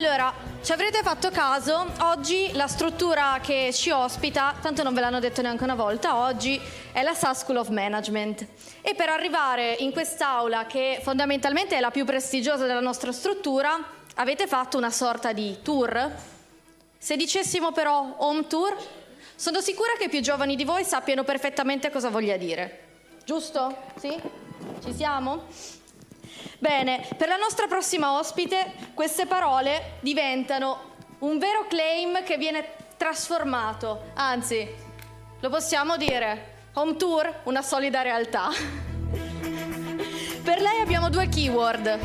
Allora, ci avrete fatto caso, oggi la struttura che ci ospita, tanto non ve l'hanno detto neanche una volta, oggi è la SAS School of Management. E per arrivare in quest'aula, che fondamentalmente è la più prestigiosa della nostra struttura, avete fatto una sorta di tour. Se dicessimo però home tour, sono sicura che i più giovani di voi sappiano perfettamente cosa voglia dire. Giusto? Sì? Ci siamo? Bene, per la nostra prossima ospite queste parole diventano un vero claim che viene trasformato, anzi, lo possiamo dire, home tour, una solida realtà. Per lei abbiamo due keyword.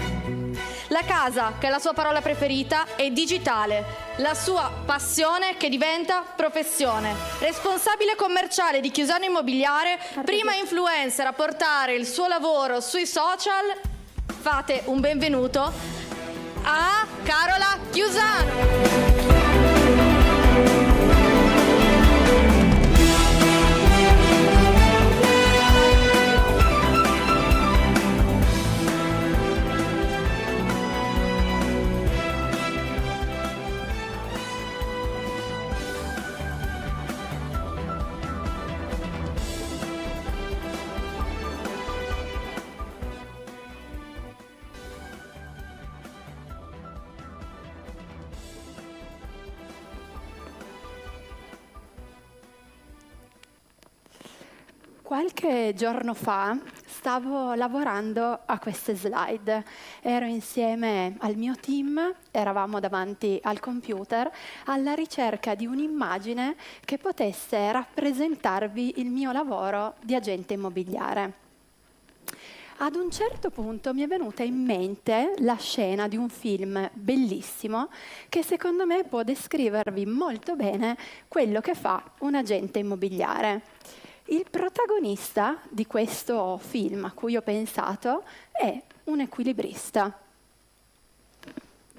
La casa, che è la sua parola preferita, e digitale, la sua passione che diventa professione. Responsabile commerciale di Chiusano Immobiliare, prima influencer a portare il suo lavoro sui social. Fate un benvenuto a Carola Chiusano. Qualche giorno fa stavo lavorando a queste slide, ero insieme al mio team, eravamo davanti al computer alla ricerca di un'immagine che potesse rappresentarvi il mio lavoro di agente immobiliare. Ad un certo punto mi è venuta in mente la scena di un film bellissimo che secondo me può descrivervi molto bene quello che fa un agente immobiliare. Il protagonista di questo film a cui ho pensato è un equilibrista.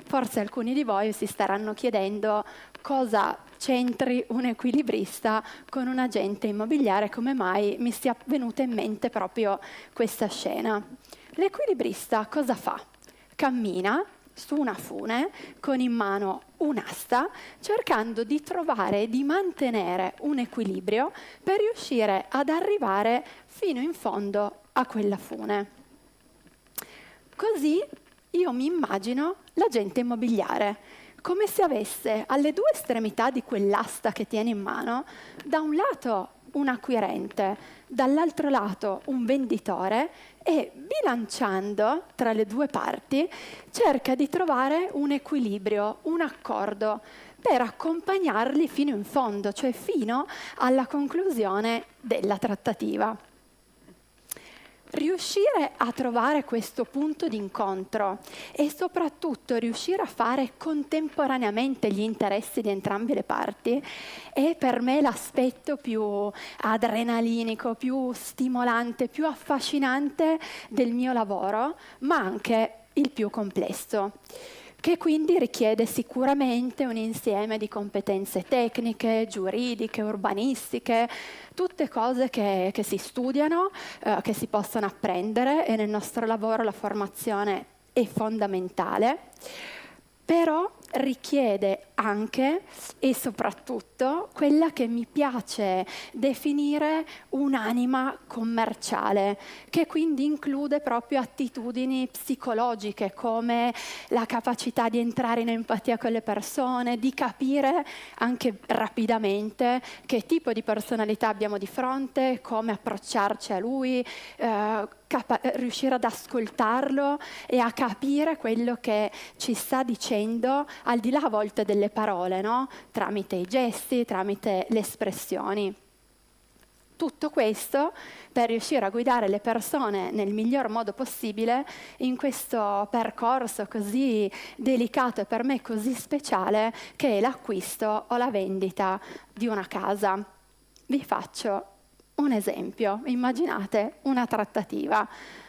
Forse alcuni di voi si staranno chiedendo cosa c'entri un equilibrista con un agente immobiliare, come mai mi sia venuta in mente proprio questa scena. L'equilibrista cosa fa? Cammina su una fune con in mano un'asta, cercando di trovare e di mantenere un equilibrio per riuscire ad arrivare fino in fondo a quella fune. Così io mi immagino l'agente immobiliare, come se avesse alle due estremità di quell'asta che tiene in mano, da un lato un acquirente, dall'altro lato un venditore, e bilanciando tra le due parti cerca di trovare un equilibrio, un accordo per accompagnarli fino in fondo, cioè fino alla conclusione della trattativa. Riuscire a trovare questo punto di incontro e soprattutto riuscire a fare contemporaneamente gli interessi di entrambe le parti è per me l'aspetto più adrenalinico, più stimolante, più affascinante del mio lavoro, ma anche il più complesso, che quindi richiede sicuramente un insieme di competenze tecniche, giuridiche, urbanistiche, tutte cose che si studiano, che si possono apprendere, e nel nostro lavoro la formazione è fondamentale, però richiede anche e soprattutto quella che mi piace definire un'anima commerciale, che quindi include proprio attitudini psicologiche come la capacità di entrare in empatia con le persone, di capire anche rapidamente che tipo di personalità abbiamo di fronte, come approcciarci a lui, riuscire ad ascoltarlo e a capire quello che ci sta dicendo, al di là a volte delle parole, no? Tramite i gesti, tramite le espressioni. Tutto questo per riuscire a guidare le persone nel miglior modo possibile in questo percorso così delicato e per me così speciale che è l'acquisto o la vendita di una casa. Vi faccio un esempio. Immaginate una trattativa.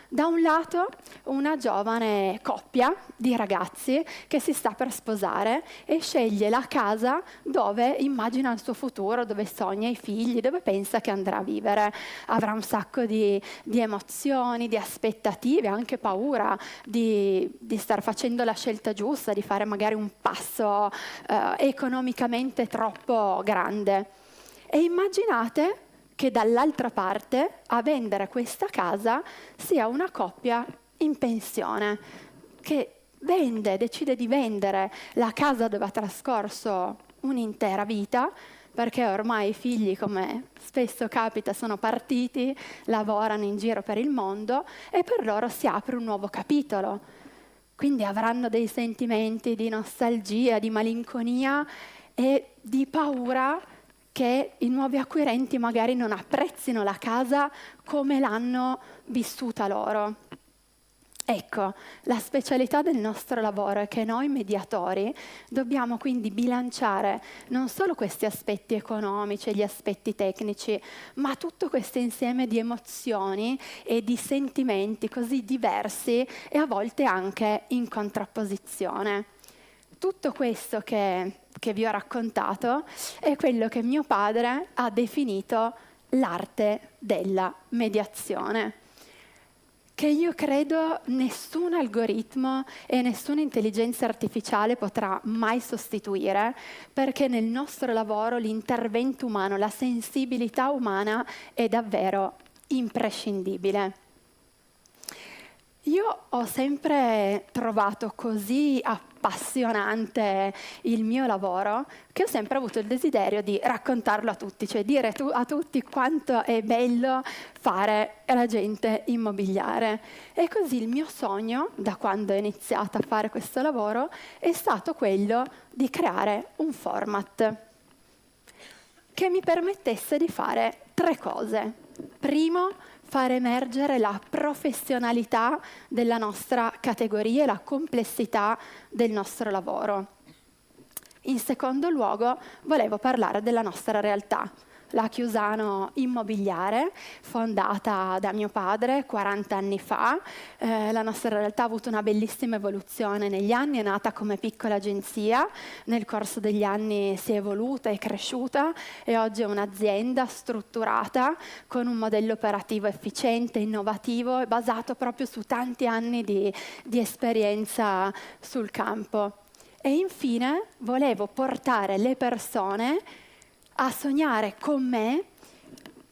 Da un lato una giovane coppia di ragazzi che si sta per sposare e sceglie la casa dove immagina il suo futuro, dove sogna i figli, dove pensa che andrà a vivere. Avrà un sacco di emozioni, di aspettative, anche paura di star facendo la scelta giusta, di fare magari un passo economicamente troppo grande. E immaginate che dall'altra parte a vendere questa casa sia una coppia in pensione che decide di vendere la casa dove ha trascorso un'intera vita, perché ormai i figli, come spesso capita, sono partiti, lavorano in giro per il mondo e per loro si apre un nuovo capitolo. Quindi avranno dei sentimenti di nostalgia, di malinconia e di paura che i nuovi acquirenti magari non apprezzino la casa come l'hanno vissuta loro. Ecco, la specialità del nostro lavoro è che noi mediatori dobbiamo quindi bilanciare non solo questi aspetti economici e gli aspetti tecnici, ma tutto questo insieme di emozioni e di sentimenti così diversi e a volte anche in contrapposizione. Tutto questo che vi ho raccontato è quello che mio padre ha definito l'arte della mediazione, che io credo nessun algoritmo e nessuna intelligenza artificiale potrà mai sostituire, perché nel nostro lavoro l'intervento umano, la sensibilità umana è davvero imprescindibile. Io ho sempre trovato così appassionante il mio lavoro che ho sempre avuto il desiderio di raccontarlo a tutti, cioè dire a tutti quanto è bello fare l'agente immobiliare. E così il mio sogno, da quando ho iniziato a fare questo lavoro, è stato quello di creare un format che mi permettesse di fare 3 cose. Primo, far emergere la professionalità della nostra categoria e la complessità del nostro lavoro. In secondo luogo, volevo parlare della nostra realtà, la Chiusano Immobiliare, fondata da mio padre 40 anni fa. La nostra realtà ha avuto una bellissima evoluzione negli anni, è nata come piccola agenzia, nel corso degli anni si è evoluta e cresciuta e oggi è un'azienda strutturata con un modello operativo efficiente, innovativo e basato proprio su tanti anni di esperienza sul campo. E infine volevo portare le persone a sognare con me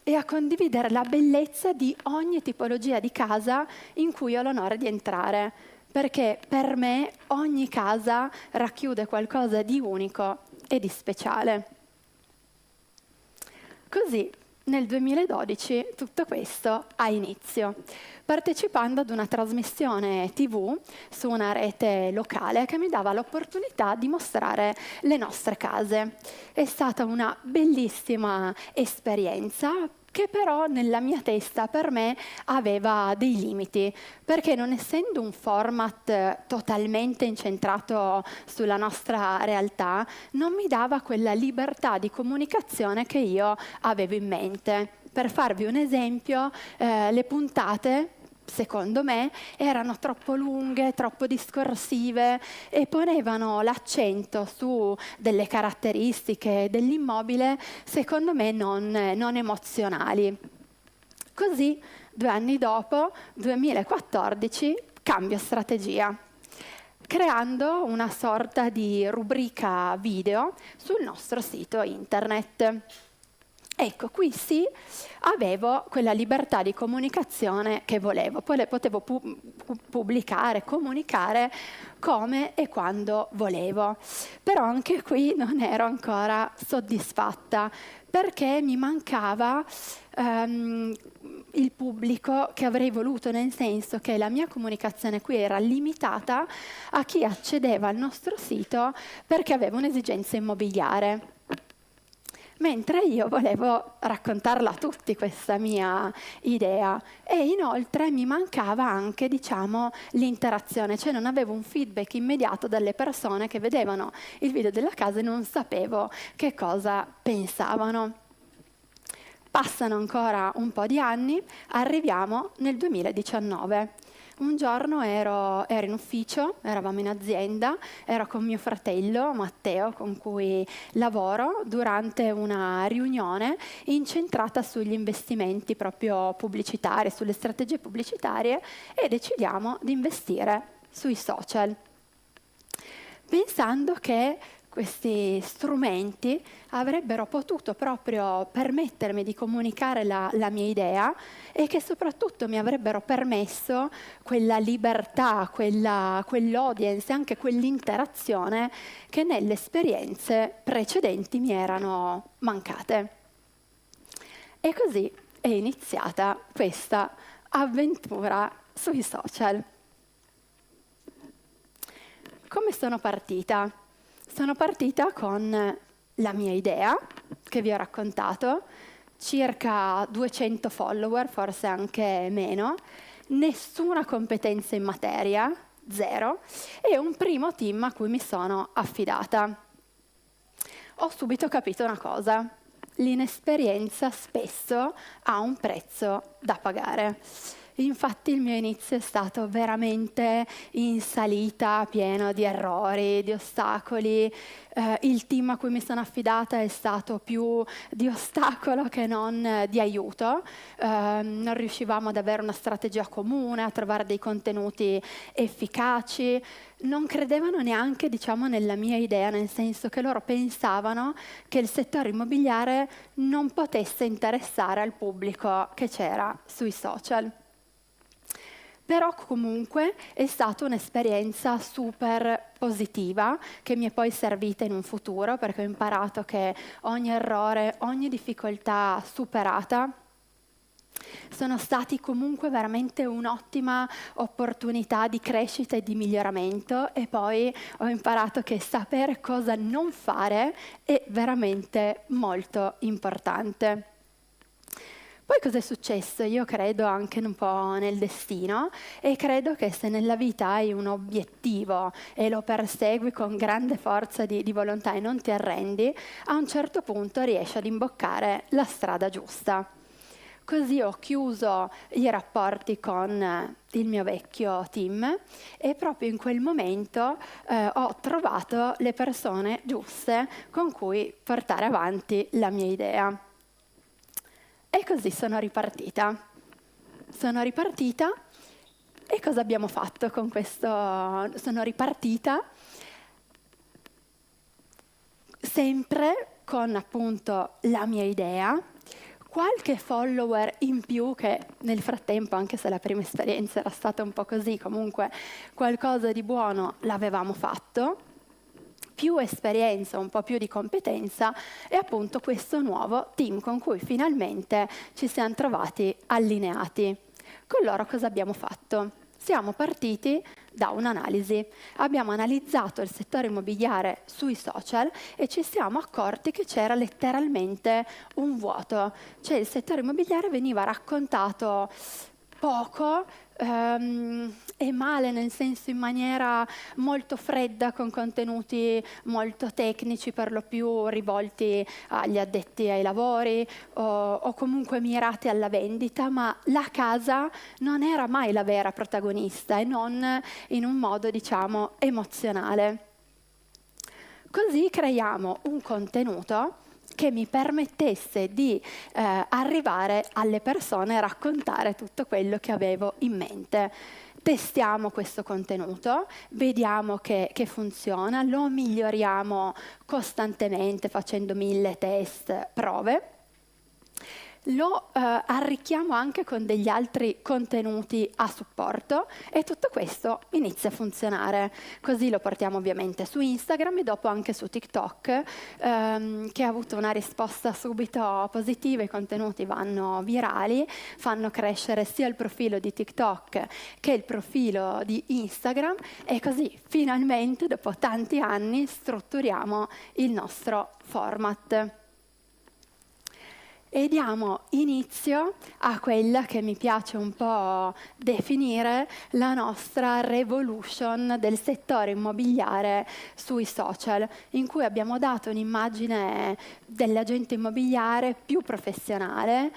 e a condividere la bellezza di ogni tipologia di casa in cui ho l'onore di entrare, perché per me ogni casa racchiude qualcosa di unico e di speciale. Così nel 2012 tutto questo ha inizio, partecipando ad una trasmissione TV su una rete locale che mi dava l'opportunità di mostrare le nostre case. È stata una bellissima esperienza che però nella mia testa per me aveva dei limiti, perché non essendo un format totalmente incentrato sulla nostra realtà, non mi dava quella libertà di comunicazione che io avevo in mente. Per farvi un esempio, le puntate, secondo me, erano troppo lunghe, troppo discorsive e ponevano l'accento su delle caratteristiche dell'immobile, secondo me, non emozionali. Così, 2 anni dopo, 2014, cambio strategia, creando una sorta di rubrica video sul nostro sito internet. Ecco, qui sì, avevo quella libertà di comunicazione che volevo, poi potevo pubblicare, comunicare come e quando volevo. Però anche qui non ero ancora soddisfatta, perché mi mancava il pubblico che avrei voluto, nel senso che la mia comunicazione qui era limitata a chi accedeva al nostro sito perché aveva un'esigenza immobiliare. Mentre io volevo raccontarla a tutti questa mia idea e inoltre mi mancava anche, l'interazione, cioè non avevo un feedback immediato dalle persone che vedevano il video della casa e non sapevo che cosa pensavano. Passano ancora un po' di anni, arriviamo nel 2019. Un giorno ero in ufficio, eravamo in azienda, ero con mio fratello Matteo, con cui lavoro, durante una riunione incentrata sugli investimenti proprio pubblicitari, sulle strategie pubblicitarie, e decidiamo di investire sui social, pensando che questi strumenti avrebbero potuto proprio permettermi di comunicare la mia idea e che soprattutto mi avrebbero permesso quella libertà, quell'audience e anche quell'interazione che nelle esperienze precedenti mi erano mancate. E così è iniziata questa avventura sui social. Come sono partita? Sono partita con la mia idea, che vi ho raccontato, circa 200 follower, forse anche meno, nessuna competenza in materia, zero, e un primo team a cui mi sono affidata. Ho subito capito una cosa: l'inesperienza spesso ha un prezzo da pagare. Infatti il mio inizio è stato veramente in salita, pieno di errori, di ostacoli. Il team a cui mi sono affidata è stato più di ostacolo che non di aiuto. Non riuscivamo ad avere una strategia comune, a trovare dei contenuti efficaci. Non credevano neanche, diciamo, nella mia idea, nel senso che loro pensavano che il settore immobiliare non potesse interessare al pubblico che c'era sui social. Però comunque è stata un'esperienza super positiva che mi è poi servita in un futuro, perché ho imparato che ogni errore, ogni difficoltà superata sono stati comunque veramente un'ottima opportunità di crescita e di miglioramento, e poi ho imparato che sapere cosa non fare è veramente molto importante. Poi cosa è successo? Io credo anche un po' nel destino, e credo che se nella vita hai un obiettivo e lo persegui con grande forza di volontà e non ti arrendi, a un certo punto riesci ad imboccare la strada giusta. Così ho chiuso i rapporti con il mio vecchio team, e proprio in quel momento ho trovato le persone giuste con cui portare avanti la mia idea. E così sono ripartita. E cosa abbiamo fatto con questo? Sono ripartita sempre con appunto la mia idea, qualche follower in più che nel frattempo, anche se la prima esperienza era stata un po' così, comunque qualcosa di buono l'avevamo fatto, più esperienza, un po' più di competenza, e appunto questo nuovo team con cui finalmente ci siamo trovati allineati. Con loro cosa abbiamo fatto? Siamo partiti da un'analisi. Abbiamo analizzato il settore immobiliare sui social e ci siamo accorti che c'era letteralmente un vuoto. Cioè il settore immobiliare veniva raccontato poco e male, nel senso in maniera molto fredda, con contenuti molto tecnici, per lo più rivolti agli addetti ai lavori o comunque mirati alla vendita, ma la casa non era mai la vera protagonista, e non in un modo, diciamo, emozionale. Così creiamo un contenuto che mi permettesse di arrivare alle persone e raccontare tutto quello che avevo in mente. Testiamo questo contenuto, vediamo che funziona, lo miglioriamo costantemente facendo 1000 test, prove. Lo arricchiamo anche con degli altri contenuti a supporto, e tutto questo inizia a funzionare. Così lo portiamo ovviamente su Instagram e dopo anche su TikTok, che ha avuto una risposta subito positiva. I contenuti vanno virali, fanno crescere sia il profilo di TikTok che il profilo di Instagram, e così finalmente dopo tanti anni strutturiamo il nostro format. e diamo inizio a quella che mi piace un po' definire la nostra revolution del settore immobiliare sui social, in cui abbiamo dato un'immagine dell'agente immobiliare più professionale,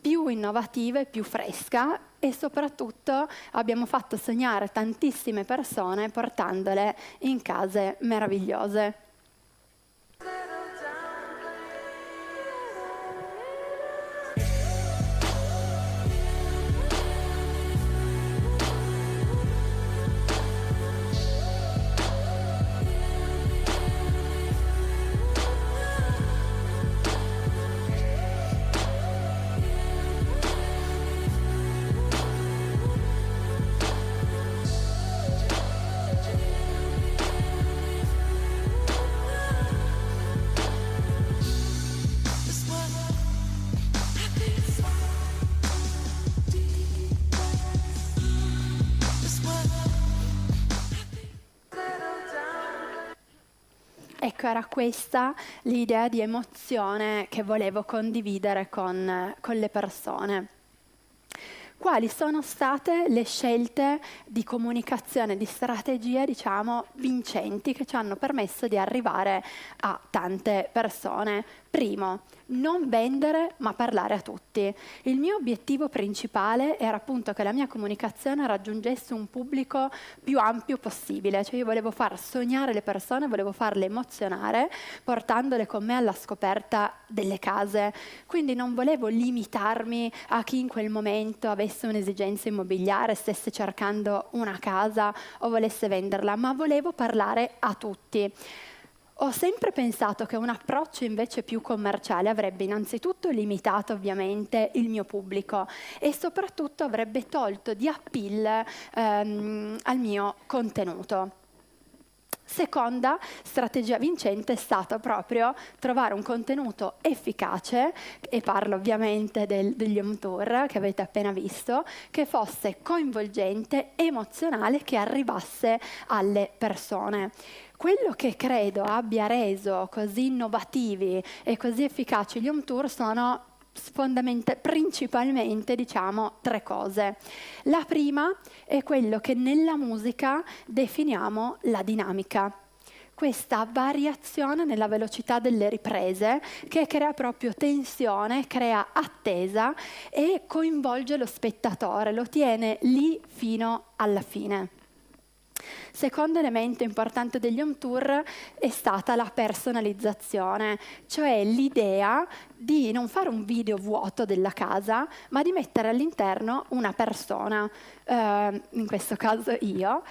più innovativa e più fresca, e soprattutto abbiamo fatto sognare tantissime persone portandole in case meravigliose. Ecco, era questa l'idea di emozione che volevo condividere con le persone. Quali sono state le scelte di comunicazione, di strategia, diciamo, vincenti che ci hanno permesso di arrivare a tante persone? Primo, non vendere ma parlare a tutti. Il mio obiettivo principale era appunto che la mia comunicazione raggiungesse un pubblico più ampio possibile, cioè io volevo far sognare le persone, volevo farle emozionare portandole con me alla scoperta delle case, quindi non volevo limitarmi a chi in quel momento avesse un'esigenza immobiliare, stesse cercando una casa o volesse venderla, ma volevo parlare a tutti. Ho sempre pensato che un approccio invece più commerciale avrebbe innanzitutto limitato ovviamente il mio pubblico e soprattutto avrebbe tolto di appeal al mio contenuto. Seconda strategia vincente è stata proprio trovare un contenuto efficace, e parlo ovviamente degli home tour che avete appena visto, che fosse coinvolgente, emozionale, che arrivasse alle persone. Quello che credo abbia reso così innovativi e così efficaci gli home tour sono principalmente, diciamo, tre cose. La prima è quello che nella musica definiamo la dinamica. Questa variazione nella velocità delle riprese che crea proprio tensione, crea attesa e coinvolge lo spettatore, lo tiene lì fino alla fine. Secondo elemento importante degli home tour è stata la personalizzazione, cioè l'idea di non fare un video vuoto della casa, ma di mettere all'interno una persona, in questo caso io,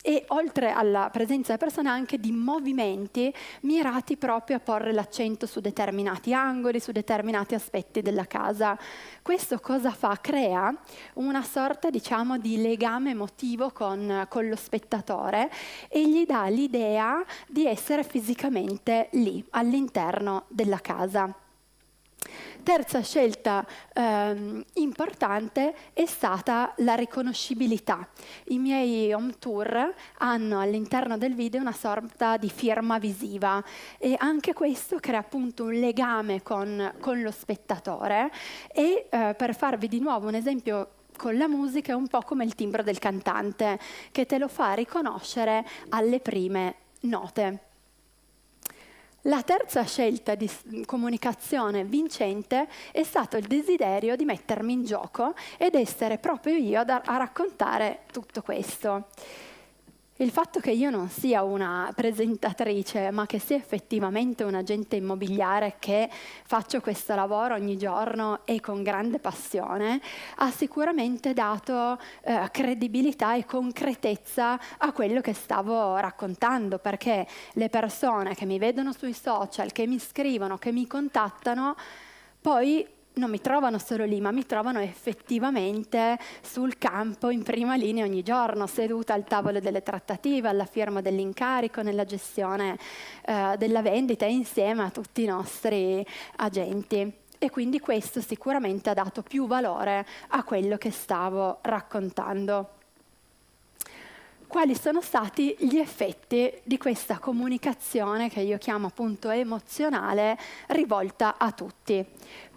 e oltre alla presenza della persona anche di movimenti mirati proprio a porre l'accento su determinati angoli, su determinati aspetti della casa. Questo cosa fa? Crea una sorta, diciamo, di legame emotivo con lo spettatore e gli dà l'idea di essere fisicamente lì, all'interno della casa. Terza scelta importante è stata la riconoscibilità. I miei home tour hanno all'interno del video una sorta di firma visiva e anche questo crea appunto un legame con lo spettatore e per farvi di nuovo un esempio con la musica è un po' come il timbro del cantante che te lo fa riconoscere alle prime note. La terza scelta di comunicazione vincente è stato il desiderio di mettermi in gioco ed essere proprio io a raccontare tutto questo. Il fatto che io non sia una presentatrice, ma che sia effettivamente un agente immobiliare che faccio questo lavoro ogni giorno e con grande passione, ha sicuramente dato credibilità e concretezza a quello che stavo raccontando, perché le persone che mi vedono sui social, che mi scrivono, che mi contattano, poi non mi trovano solo lì, ma mi trovano effettivamente sul campo, in prima linea ogni giorno, seduta al tavolo delle trattative, alla firma dell'incarico, nella gestione della vendita, insieme a tutti i nostri agenti. E quindi questo sicuramente ha dato più valore a quello che stavo raccontando. quali sono stati gli effetti di questa comunicazione che io chiamo appunto emozionale rivolta a tutti.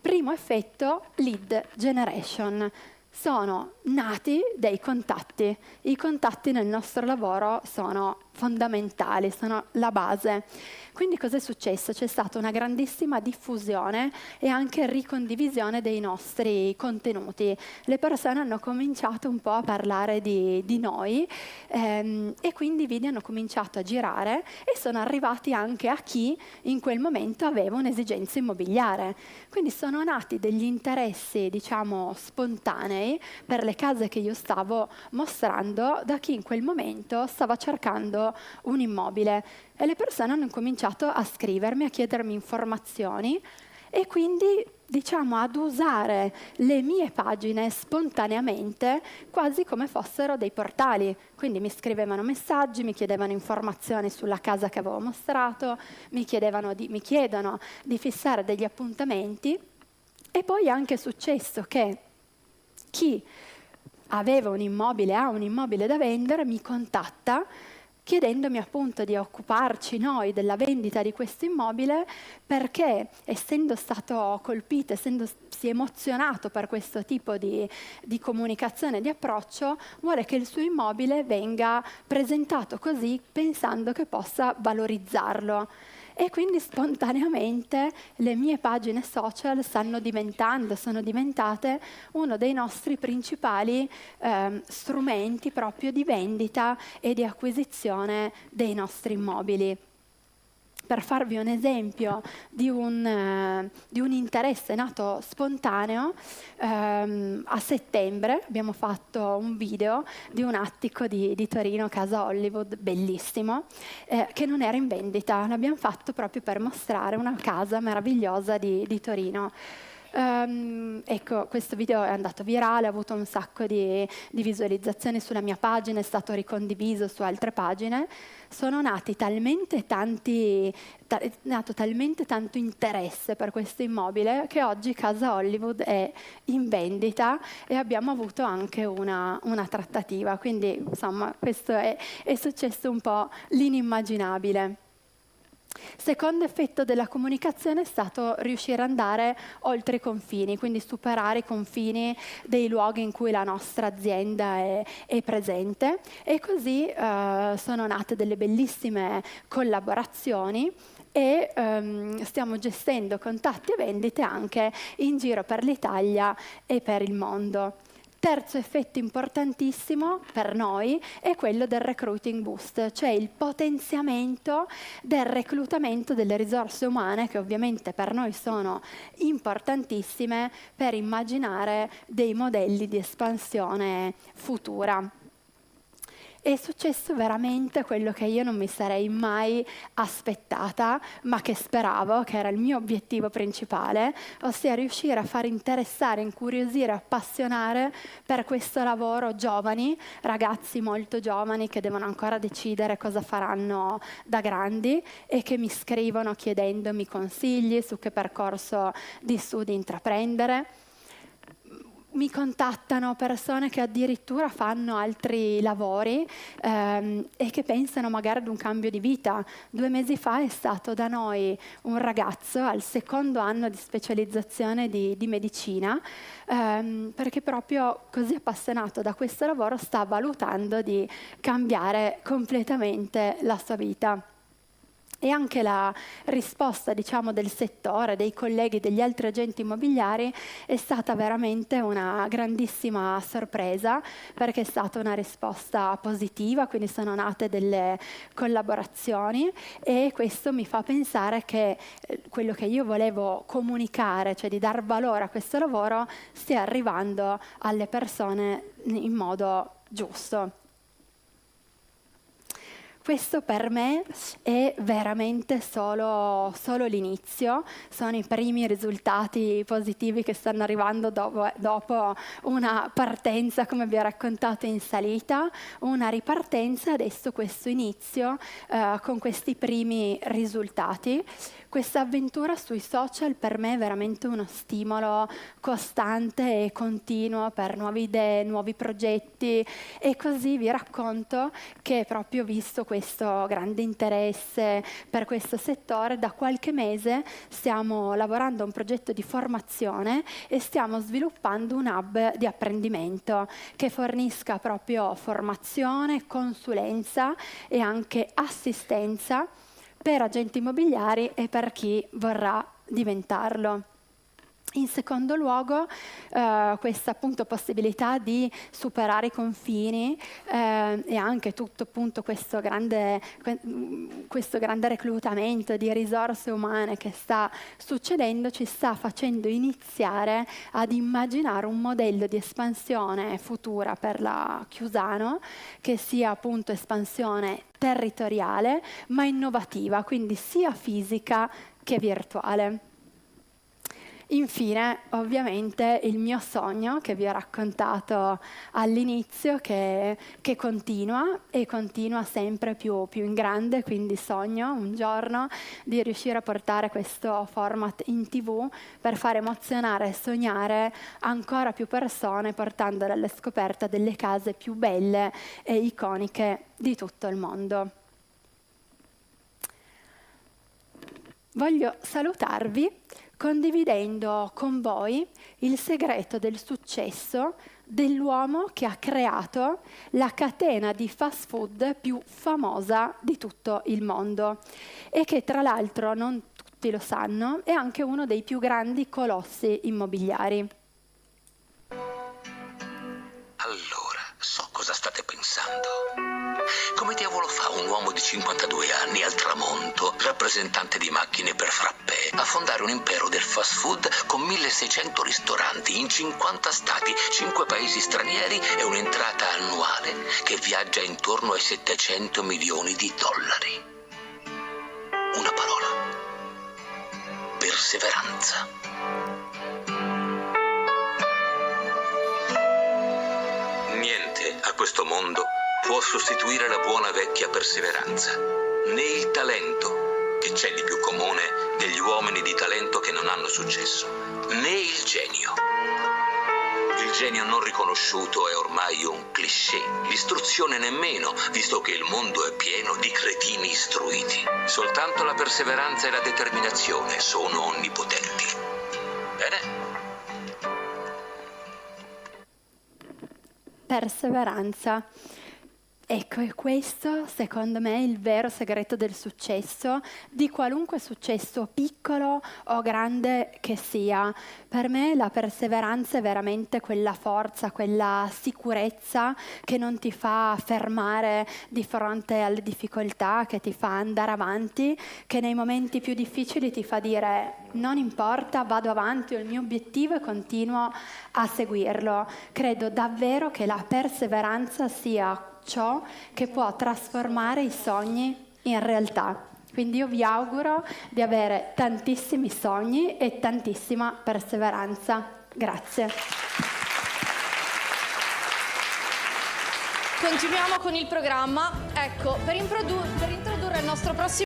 Primo effetto, lead generation. Sono nati dei contatti. I contatti nel nostro lavoro sono fondamentali, sono la base. Quindi cosa è successo? C'è stata una grandissima diffusione e anche ricondivisione dei nostri contenuti. Le persone hanno cominciato un po' a parlare di noi e quindi i video hanno cominciato a girare e sono arrivati anche a chi in quel momento aveva un'esigenza immobiliare. Quindi sono nati degli interessi, diciamo, spontanei per le case che io stavo mostrando da chi in quel momento stava cercando un immobile. E le persone hanno cominciato a scrivermi, a chiedermi informazioni e quindi, diciamo, ad usare le mie pagine spontaneamente quasi come fossero dei portali. Quindi mi scrivevano messaggi, mi chiedevano informazioni sulla casa che avevo mostrato, mi chiedono di fissare degli appuntamenti. E poi è anche successo che chi aveva un immobile, ha un immobile da vendere, mi contatta chiedendomi appunto di occuparci noi della vendita di questo immobile perché, essendo stato colpito, essendosi emozionato per questo tipo di comunicazione, di approccio, vuole che il suo immobile venga presentato così pensando che possa valorizzarlo. E quindi spontaneamente le mie pagine social sono diventate uno dei nostri principali strumenti proprio di vendita e di acquisizione dei nostri immobili. Per farvi un esempio di un interesse nato spontaneo, a settembre abbiamo fatto un video di un attico di Torino, Casa Hollywood, bellissimo, che non era in vendita. L'abbiamo fatto proprio per mostrare una casa meravigliosa di Torino. Ecco, questo video è andato virale, ha avuto un sacco di visualizzazioni sulla mia pagina, è stato ricondiviso su altre pagine. Sono nati nato talmente tanto interesse per questo immobile che oggi Casa Hollywood è in vendita e abbiamo avuto anche una trattativa. Quindi, insomma, questo è successo un po' l'inimmaginabile. Secondo effetto della comunicazione è stato riuscire ad andare oltre i confini, quindi superare i confini dei luoghi in cui la nostra azienda è presente, e così sono nate delle bellissime collaborazioni e stiamo gestendo contatti e vendite anche in giro per l'Italia e per il mondo. Terzo effetto importantissimo per noi è quello del recruiting boost, cioè il potenziamento del reclutamento delle risorse umane, che ovviamente per noi sono importantissime per immaginare dei modelli di espansione futura. È successo veramente quello che io non mi sarei mai aspettata, ma che speravo, che era il mio obiettivo principale, ossia riuscire a far interessare, incuriosire, appassionare per questo lavoro giovani, ragazzi molto giovani che devono ancora decidere cosa faranno da grandi e che mi scrivono chiedendomi consigli su che percorso di studi intraprendere. Mi contattano persone che addirittura fanno altri lavori e che pensano magari ad un cambio di vita. 2 mesi fa è stato da noi un ragazzo al secondo anno di specializzazione di medicina, perché proprio così appassionato da questo lavoro sta valutando di cambiare completamente la sua vita. E anche la risposta, diciamo, del settore, dei colleghi, degli altri agenti immobiliari è stata veramente una grandissima sorpresa, perché è stata una risposta positiva, quindi sono nate delle collaborazioni e questo mi fa pensare che quello che io volevo comunicare, cioè di dar valore a questo lavoro, stia arrivando alle persone in modo giusto. Questo per me è veramente solo l'inizio, sono i primi risultati positivi che stanno arrivando dopo una partenza, come vi ho raccontato, in salita, una ripartenza, adesso questo inizio con questi primi risultati. questa avventura sui social per me è veramente uno stimolo costante e continuo per nuove idee, nuovi progetti, e così vi racconto che proprio visto questo grande interesse per questo settore, da qualche mese stiamo lavorando a un progetto di formazione e stiamo sviluppando un hub di apprendimento che fornisca proprio formazione, consulenza e anche assistenza per agenti immobiliari e per chi vorrà diventarlo. In secondo luogo, questa appunto possibilità di superare i confini e anche tutto appunto questo grande reclutamento di risorse umane che sta succedendo ci sta facendo iniziare ad immaginare un modello di espansione futura per la Chiusano che sia appunto espansione territoriale ma innovativa, quindi sia fisica che virtuale. Infine, ovviamente, il mio sogno, che vi ho raccontato all'inizio, che continua e continua sempre più in grande, quindi sogno un giorno di riuscire a portare questo format in TV per far emozionare e sognare ancora più persone, portandole alla scoperta delle case più belle e iconiche di tutto il mondo. Voglio salutarvi condividendo con voi il segreto del successo dell'uomo che ha creato la catena di fast food più famosa di tutto il mondo e che tra l'altro non tutti lo sanno è anche uno dei più grandi colossi immobiliari. Allora, so cosa state pensando. Come diavolo fa un uomo di 52 anni al tramonto, rappresentante di macchine per frappè, a fondare un impero del fast food con 1600 ristoranti in 50 stati, 5 paesi stranieri e un'entrata annuale che viaggia intorno ai 700 milioni di dollari? Una parola: perseveranza. Niente a questo mondo può sostituire la buona vecchia perseveranza, né il talento, che c'è di più comune degli uomini di talento che non hanno successo, né il genio. Il genio non riconosciuto è ormai un cliché, l'istruzione nemmeno, visto che il mondo è pieno di cretini istruiti. Soltanto la perseveranza e la determinazione sono onnipotenti. Bene? Perseveranza. Ecco, e questo secondo me è il vero segreto del successo, di qualunque successo piccolo o grande che sia. Per me la perseveranza è veramente quella forza, quella sicurezza che non ti fa fermare di fronte alle difficoltà, che ti fa andare avanti, che nei momenti più difficili ti fa dire non importa, vado avanti, ho il mio obiettivo e continuo a seguirlo. Credo davvero che la perseveranza sia ciò che può trasformare i sogni in realtà. Quindi io vi auguro di avere tantissimi sogni e tantissima perseveranza. Grazie. Continuiamo con il programma. Ecco, per introdurre il nostro prossimo